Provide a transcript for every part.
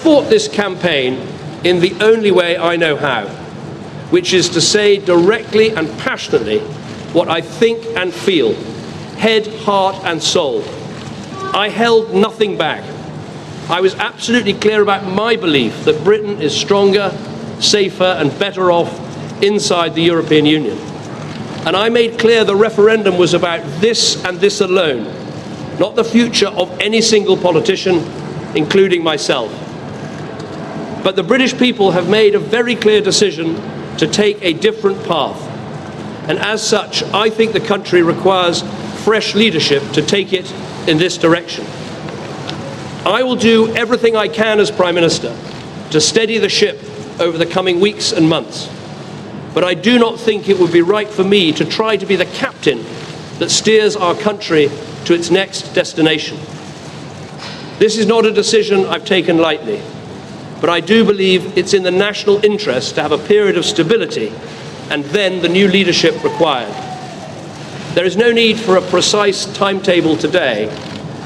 fought this campaign in the only way I know how, which is to say directly and passionately what I think and feel, head, heart and soul. I held nothing back. I was absolutely clear about my belief that Britain is stronger, safer and better off inside the European Union. And I made clear the referendum was about this and this alone, not the future of any single politician, including myself. But the British people have made a very clear decision to take a different path. And as such, I think the country requires fresh leadership to take it in this direction. I will do everything I can as Prime Minister to steady the ship over the coming weeks and months. But I do not think it would be right for me to try to be the captain that steers our country to its next destination. This is not a decision I've taken lightly, but I do believe it's in the national interest to have a period of stability and then the new leadership required. There is no need for a precise timetable today,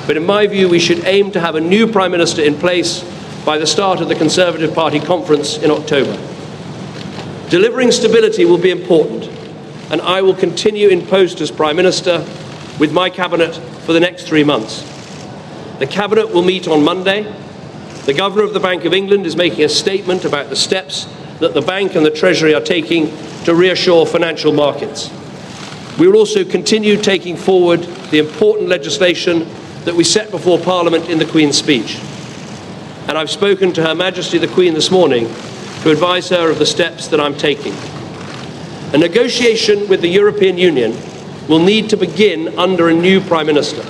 but in my view we should aim to have a new Prime Minister in place by the start of the Conservative Party conference in October. Delivering stability will be important, and I will continue in post as Prime Minister with my Cabinet for the next 3 months. The Cabinet will meet on Monday. The Governor of the Bank of England is making a statement about the steps that the Bank and the Treasury are taking to reassure financial markets. We will also continue taking forward the important legislation that we set before Parliament in the Queen's speech. And I've spoken to Her Majesty the Queen this morning to advise her of the steps that I'm taking. A negotiation with the European Union will need to begin under a new Prime Minister.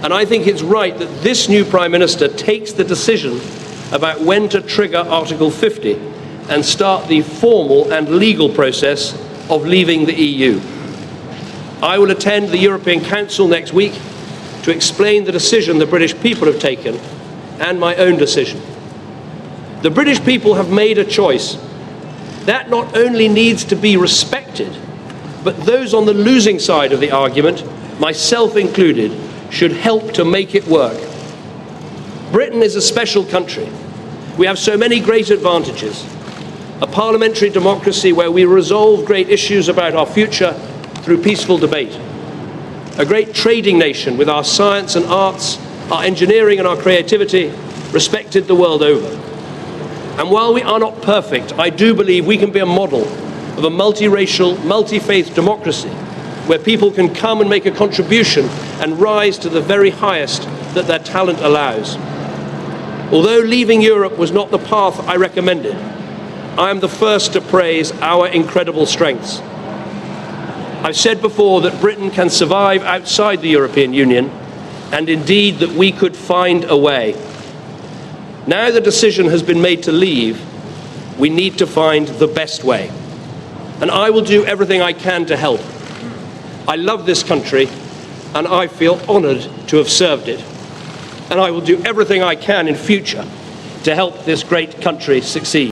And I think it's right that this new Prime Minister takes the decision about when to trigger Article 50 and start the formal and legal process of leaving the EU. I will attend the European Council next week to explain the decision the British people have taken and my own decision. The British people have made a choice. That not only needs to be respected, but those on the losing side of the argument, myself included, should help to make it work. Britain is a special country. We have so many great advantages. A parliamentary democracy where we resolve great issues about our future through peaceful debate. A great trading nation with our science and arts, our engineering and our creativity respected the world over. And while we are not perfect, I do believe we can be a model of a multiracial, multi-faith democracy where people can come and make a contribution and rise to the very highest that their talent allows. Although leaving Europe was not the path I recommended, I am the first to praise our incredible strengths. I've said before that Britain can survive outside the European Union, and indeed that we could find a way. Now the decision has been made to leave, we need to find the best way. And I will do everything I can to help. I love this country, and I feel honoured to have served it. And I will do everything I can in future to help this great country succeed.